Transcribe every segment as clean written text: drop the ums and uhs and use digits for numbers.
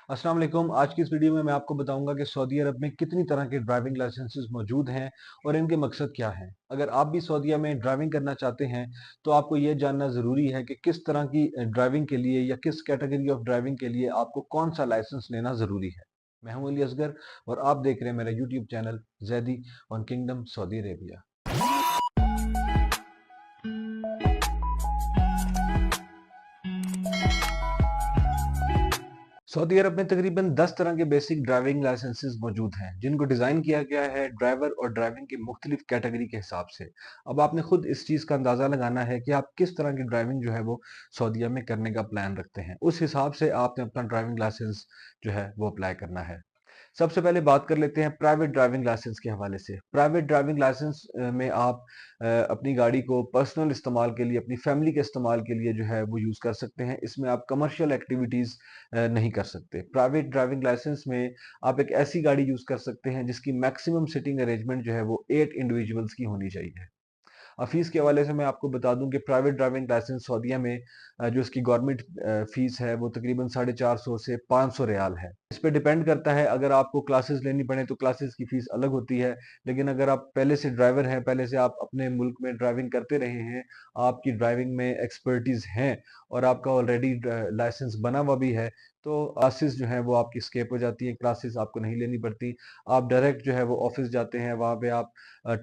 अस्सलाम वालेकुम। आज की इस वीडियो में मैं आपको बताऊंगा कि सऊदी अरब में कितनी तरह के ड्राइविंग लाइसेंसेस मौजूद हैं और इनके मकसद क्या हैं। अगर आप भी सऊदीया में ड्राइविंग करना चाहते हैं तो आपको ये जानना ज़रूरी है कि किस तरह की ड्राइविंग के लिए या किस कैटेगरी ऑफ ड्राइविंग के लिए आपको कौन सा लाइसेंस लेना ज़रूरी है। मैं हूं अली असगर और आप देख रहे हैं मेरा YouTube channel Zaidi on Kingdom Saudi Arabia. सऊदी अरब में तकरीबन 10 तरह के बेसिक ड्राइविंग लाइसेंसेस मौजूद हैं जिनको डिज़ाइन किया गया है ड्राइवर और ड्राइविंग की मुख्तलिफ कैटेगरी के हिसाब से। अब आपने खुद इस चीज़ का अंदाज़ा लगाना है कि आप किस तरह की ड्राइविंग जो है वो सऊदीया में करने का प्लान रखते हैं। उस हिसाब से आपने अपना ड्राइविंग लाइसेंस जो है वो अप्लाई करना है। सबसे पहले बात कर लेते हैं प्राइवेट ड्राइविंग लाइसेंस के हवाले से। प्राइवेट ड्राइविंग लाइसेंस में आप अपनी गाड़ी को पर्सनल इस्तेमाल के लिए, अपनी फैमिली के इस्तेमाल के लिए जो है वो यूज़ कर सकते हैं। इसमें आप कमर्शियल एक्टिविटीज़ नहीं कर सकते। प्राइवेट ड्राइविंग लाइसेंस में आप एक ऐसी गाड़ी यूज़ कर सकते हैं जिसकी मैक्सिमम सिटिंग अरेंजमेंट जो है वो 8 इंडिविजुअल्स की होनी चाहिए। फीस के हवाले से मैं आपको बता दूं कि प्राइवेट ड्राइविंग लाइसेंस सऊदीया में जो इसकी गवर्नमेंट फीस है वो तकरीबन 450 से 500 रियाल है। इस पे डिपेंड करता है, अगर आपको क्लासेस लेनी पड़े तो क्लासेस की फीस अलग होती है, लेकिन अगर आप पहले से ड्राइवर हैं, पहले से आप अपने मुल्क में ड्राइविंग करते रहे हैं, आपकी ड्राइविंग में एक्सपर्टीज हैं और आपका ऑलरेडी लाइसेंस बना हुआ भी है, तो क्लासेस जो है वो आपकी स्केप हो जाती है। क्लासेस आपको नहीं लेनी पड़ती, आप डायरेक्ट जो है वो ऑफिस जाते हैं, वहां पे आप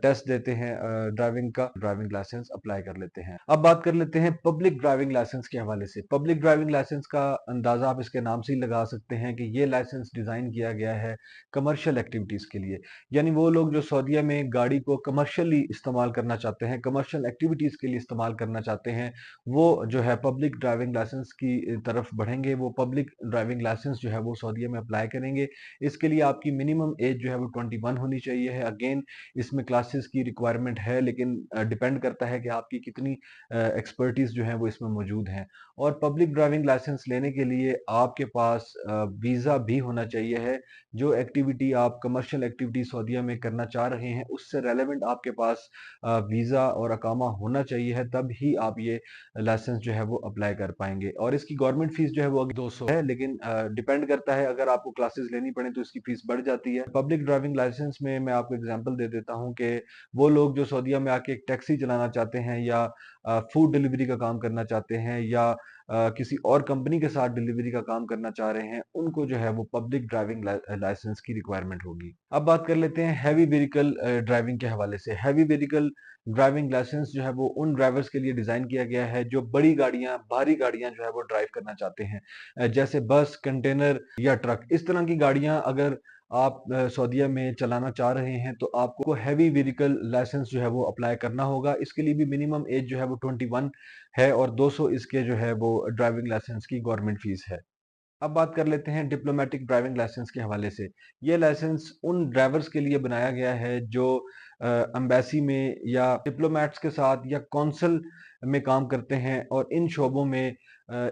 टेस्ट देते हैं ड्राइविंग का, ड्राइविंग लाइसेंस अप्लाई कर लेते हैं। अब बात कर लेते हैं पब्लिक ड्राइविंग लाइसेंस के हवाले से। पब्लिक ड्राइविंग लाइसेंस का अंदाजा आप इसके नाम से ही लगा सकते हैं कि ये लाइसेंस डिजाइन किया गया है कमर्शियल एक्टिविटीज के लिए। यानी वो लोग जो सऊदीया में गाड़ी को कमर्शियली इस्तेमाल करना चाहते हैं, कमर्शियल एक्टिविटीज के लिए इस्तेमाल करना चाहते हैं, वो जो है पब्लिक ड्राइविंग लाइसेंस की तरफ बढ़ेंगे। वो पब्लिक ड्राइविंग लाइसेंस जो है वो सऊदीया में अप्लाई करेंगे। इसके लिए आपकी मिनिमम एज जो है वो 21 होनी चाहिए है। अगेन, इसमें क्लासेस की रिक्वायरमेंट है, लेकिन डिपेंड करता है कि आपकी कितनी एक्सपर्टीज जो है वो इसमें मौजूद हैं। और पब्लिक ड्राइविंग लाइसेंस लेने के लिए आपके पास वीज़ा भी होना चाहिए है। जो एक्टिविटी आप कमर्शियल एक्टिविटी सऊदीया में करना चाह रहे हैं उससे रेलेवेंट आपके पास वीज़ा और अकामा होना चाहिए है, तब ही आप ये लाइसेंस जो है वो अप्लाई कर पाएंगे। और इसकी गवर्नमेंट फीस जो है वो अभी 200 है, लेकिन डिपेंड करता है, अगर आपको क्लासेस लेनी पड़े तो इसकी फीस बढ़ जाती है। पब्लिक ड्राइविंग लाइसेंस में मैं आपको एग्जांपल दे देता हूं कि वो लोग जो सऊदीया में आके एक टैक्सी चलाना चाहते हैं या फूड डिलीवरी का काम करना चाहते हैं या किसी और कंपनी के साथ डिलीवरी का काम करना चाह रहे हैं, उनको जो है वो पब्लिक ड्राइविंग लाइसेंस की रिक्वायरमेंट होगी। अब बात कर लेते हैं हैवी व्हीकल ड्राइविंग के हवाले से। हैवी व्हीकल ड्राइविंग लाइसेंस जो है वो उन ड्राइवर्स के लिए डिजाइन किया गया है जो बड़ी गाड़ियां, भारी गाड़ियां जो है वो ड्राइव करना चाहते हैं, जैसे बस, कंटेनर या ट्रक। इस तरह की गाड़ियां अगर आप सऊदीया में चलाना चाह रहे हैं तो आपको हैवी व्हीकल लाइसेंस जो है वो अप्लाई करना होगा। इसके लिए भी मिनिमम एज जो है वो 21 है और 200 इसके जो है वो ड्राइविंग लाइसेंस की गवर्नमेंट फीस है। अब बात कर लेते हैं डिप्लोमेटिक ड्राइविंग लाइसेंस के हवाले से। ये लाइसेंस उन ड्राइवर्स के लिए बनाया गया है जो एम्बेसी में या डिप्लोमेट्स के साथ या कौंसल में काम करते हैं और इन शोबों में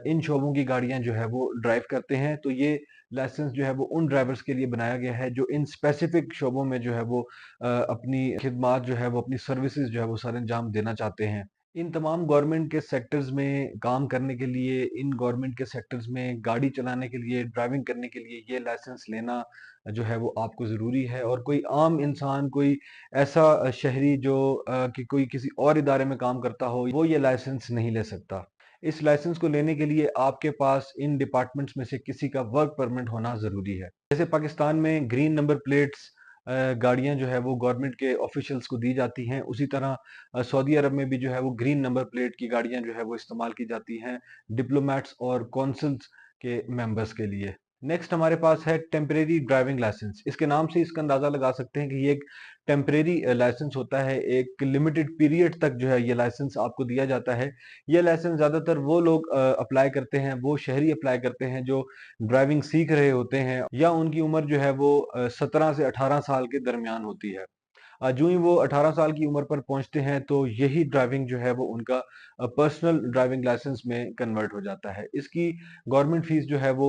इन शोबों की गाड़ियां जो है वो ड्राइव करते हैं। तो ये लाइसेंस जो है वो उन ड्राइवर्स के लिए बनाया गया है जो इन स्पेसिफिक शोबों में जो है वो अपनी खिदमात जो है वो, अपनी सर्विसेज जो है वो सर अंजाम देना चाहते हैं। इन तमाम गवर्नमेंट के सेक्टर्स में काम करने के लिए, इन गवर्नमेंट के सेक्टर्स में गाड़ी चलाने के लिए, ड्राइविंग करने के लिए ये लाइसेंस लेना जो है वो आपको ज़रूरी है। और कोई आम इंसान, कोई ऐसा शहरी जो कि कोई किसी और इदारे में काम करता हो, वो ये लाइसेंस नहीं ले सकता। इस लाइसेंस को लेने के लिए आपके पास इन डिपार्टमेंट्स में से किसी का वर्क परमिट होना ज़रूरी है। जैसे पाकिस्तान में ग्रीन नंबर प्लेट्स गाड़ियां जो है वो गवर्नमेंट के ऑफिशियल्स को दी जाती हैं, उसी तरह सऊदी अरब में भी जो है वो ग्रीन नंबर प्लेट की गाड़ियां जो है वो इस्तेमाल की जाती हैं डिप्लोमेट्स और कौंसल्स के मेंबर्स के लिए। नेक्स्ट हमारे पास है टेम्परेरी ड्राइविंग लाइसेंस। इसके नाम से इसका अंदाजा लगा सकते हैं कि ये एक टेम्परेरी लाइसेंस होता है। एक लिमिटेड पीरियड तक जो है ये लाइसेंस आपको दिया जाता है। ये लाइसेंस ज्यादातर वो लोग अप्लाई करते हैं, वो शहरी अप्लाई करते हैं जो ड्राइविंग सीख रहे होते हैं या उनकी उम्र जो है वो 17 से 18 साल के दरमियान होती है। जो ही वो 18 साल की उम्र पर पहुंचते हैं तो यही ड्राइविंग जो है वो उनका पर्सनल ड्राइविंग लाइसेंस में कन्वर्ट हो जाता है। इसकी गवर्नमेंट फीस जो है वो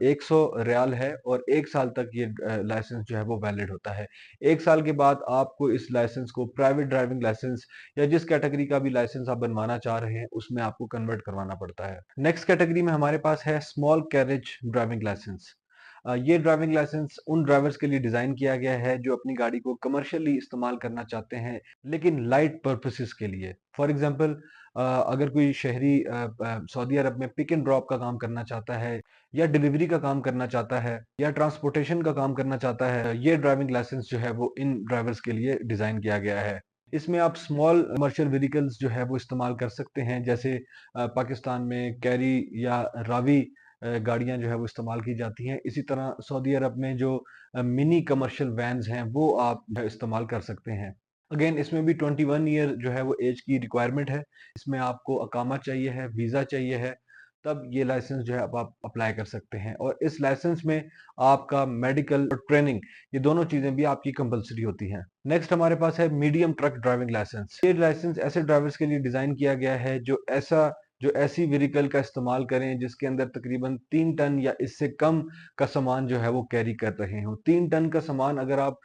100 रियाल है और 1 साल तक ये लाइसेंस जो है वो वैलिड होता है। 1 साल के बाद आपको इस लाइसेंस को प्राइवेट ड्राइविंग लाइसेंस या जिस कैटेगरी का भी लाइसेंस आप बनवाना चाह रहे हैं उसमें आपको कन्वर्ट करवाना पड़ता है। नेक्स्ट कैटेगरी में हमारे पास है स्मॉल कैरेज ड्राइविंग लाइसेंस। ये ड्राइविंग लाइसेंस उन ड्राइवर्स के लिए डिज़ाइन किया गया है जो अपनी गाड़ी को कमर्शियली इस्तेमाल करना चाहते हैं, लेकिन लाइट पर्पसेस के लिए। फॉर एग्ज़ाम्पल अगर कोई शहरी सऊदी अरब में पिक एंड ड्रॉप का काम करना चाहता है या डिलीवरी का काम करना चाहता है या ट्रांसपोर्टेशन का काम करना चाहता है, ये ड्राइविंग लाइसेंस जो है वो इन ड्राइवर्स के लिए डिज़ाइन किया गया है। इसमें आप स्मॉल कमर्शियल व्हीकल्स जो है वो इस्तेमाल कर सकते हैं, जैसे पाकिस्तान में कैरी या रावी गाड़ियाँ जो है वो इस्तेमाल की जाती हैं। इसी तरह सऊदी अरब में जो मिनी कमर्शियल वैन्स हैं वो आप जो है इस्तेमाल कर सकते हैं। अगेन इसमें भी 21 ईयर जो है वो एज की रिक्वायरमेंट है। इसमें आपको अकामा चाहिए है, वीज़ा चाहिए है, तब ये लाइसेंस जो है अब आप अप्लाई कर सकते हैं और इस लाइसेंस में आपका मेडिकल और ट्रेनिंग, ये दोनों चीज़ें भी आपकी कंपल्सरी होती हैं। नेक्स्ट हमारे पास है मीडियम ट्रक ड्राइविंग लाइसेंस। ये लाइसेंस ऐसे ड्राइवर्स के लिए डिज़ाइन किया गया है जो ऐसी व्हीकल का इस्तेमाल करें जिसके अंदर तकरीबन 3 टन या इससे कम का सामान जो है वो कैरी कर रहे हों। 3 टन का सामान अगर आप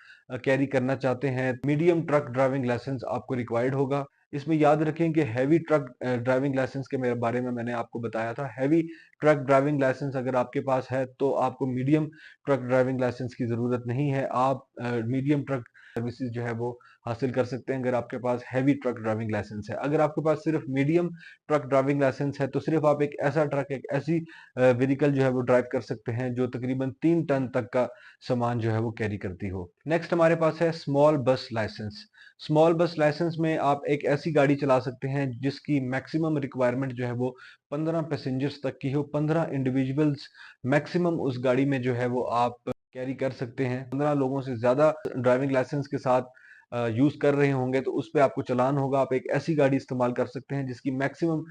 कैरी करना चाहते हैं, मीडियम ट्रक ड्राइविंग लाइसेंस आपको रिक्वायर्ड होगा। इसमें याद रखें कि हैवी ट्रक ड्राइविंग लाइसेंस के मेरे बारे में मैंने आपको बताया था। हैवी ट्रक ड्राइविंग लाइसेंस अगर आपके पास है तो आपको मीडियम ट्रक ड्राइविंग लाइसेंस की ज़रूरत नहीं है। आप मीडियम ट्रक सर्विसेज जो है वो हासिल कर सकते हैं अगर आपके पास हैवी ट्रक ड्राइविंग लाइसेंस है। अगर आपके पास सिर्फ मीडियम ट्रक ड्राइविंग लाइसेंस है तो सिर्फ आप एक ऐसा ट्रक, एक ऐसी व्हीकल जो है वो ड्राइव कर सकते हैं जो तकरीबन 3 टन तक का सामान जो है वो कैरी करती हो। नेक्स्ट हमारे पास है स्मॉल बस लाइसेंस। स्मॉल बस लाइसेंस में आप एक ऐसी गाड़ी चला सकते हैं जिसकी मैक्सिमम रिक्वायरमेंट जो है वो 15 पैसेंजर्स तक की हो। 15 इंडिविजुअल्स मैक्सिमम उस गाड़ी में जो है वो आप कैरी कर सकते हैं। 15 लोगों से ज़्यादा ड्राइविंग लाइसेंस के साथ यूज़ कर रहे होंगे तो उस पे आपको चालान होगा। आप एक ऐसी गाड़ी इस्तेमाल कर सकते हैं जिसकी मैक्सिमम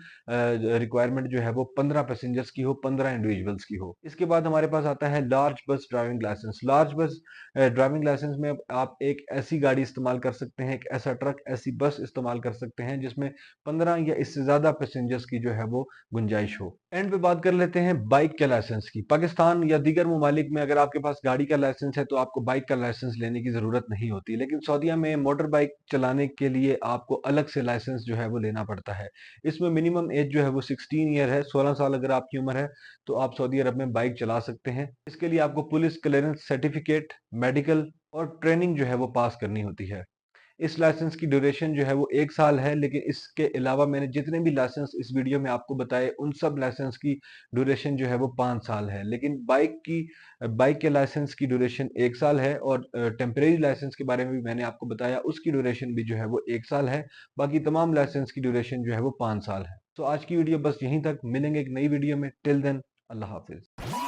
रिक्वायरमेंट जो है वो 15 पैसेंजर्स की हो, 15 इंडिविजुअल्स की हो। इसके बाद हमारे पास आता है लार्ज बस ड्राइविंग लाइसेंस। लार्ज बस ड्राइविंग लाइसेंस में आप एक ऐसी गाड़ी इस्तेमाल कर सकते हैं, एक ऐसा ट्रक, ऐसी बस इस्तेमाल कर सकते हैं जिसमें 15 या इससे ज़्यादा पैसेंजर्स की जो है वो गुंजाइश हो। एंड पे बात कर लेते हैं बाइक के लाइसेंस की। पाकिस्तान या दीगर ममालिक में अगर आपके पास गाड़ी का लाइसेंस है तो आपको बाइक का लाइसेंस लेने की ज़रूरत नहीं होती, लेकिन सऊदीया में मोटर बाइक चलाने के लिए आपको अलग से लाइसेंस जो है वो लेना पड़ता है। इसमें मिनिमम एज जो है वो 16 ईयर है। 16 साल अगर आपकी उम्र है तो आप सऊदी अरब में बाइक चला सकते हैं। इसके लिए आपको पुलिस क्लियरेंस सर्टिफिकेट, मेडिकल और ट्रेनिंग जो है वो पास करनी होती है। इस लाइसेंस की ड्यूरेशन जो है वो 1 साल है, लेकिन इसके अलावा मैंने जितने भी लाइसेंस इस वीडियो में आपको बताए उन सब लाइसेंस की ड्यूरेशन जो है वो 5 साल है। लेकिन बाइक के लाइसेंस की ड्यूरेशन 1 साल है और टेम्परेरी लाइसेंस के बारे में भी मैंने आपको बताया, उसकी ड्यूरेशन भी जो है वो 1 साल है। बाकी तमाम लाइसेंस की ड्यूरेशन जो है वो 5 साल है। तो आज की वीडियो बस यहीं तक, मिलेंगे एक नई वीडियो में। टिल देन अल्लाह हाफ़िज़।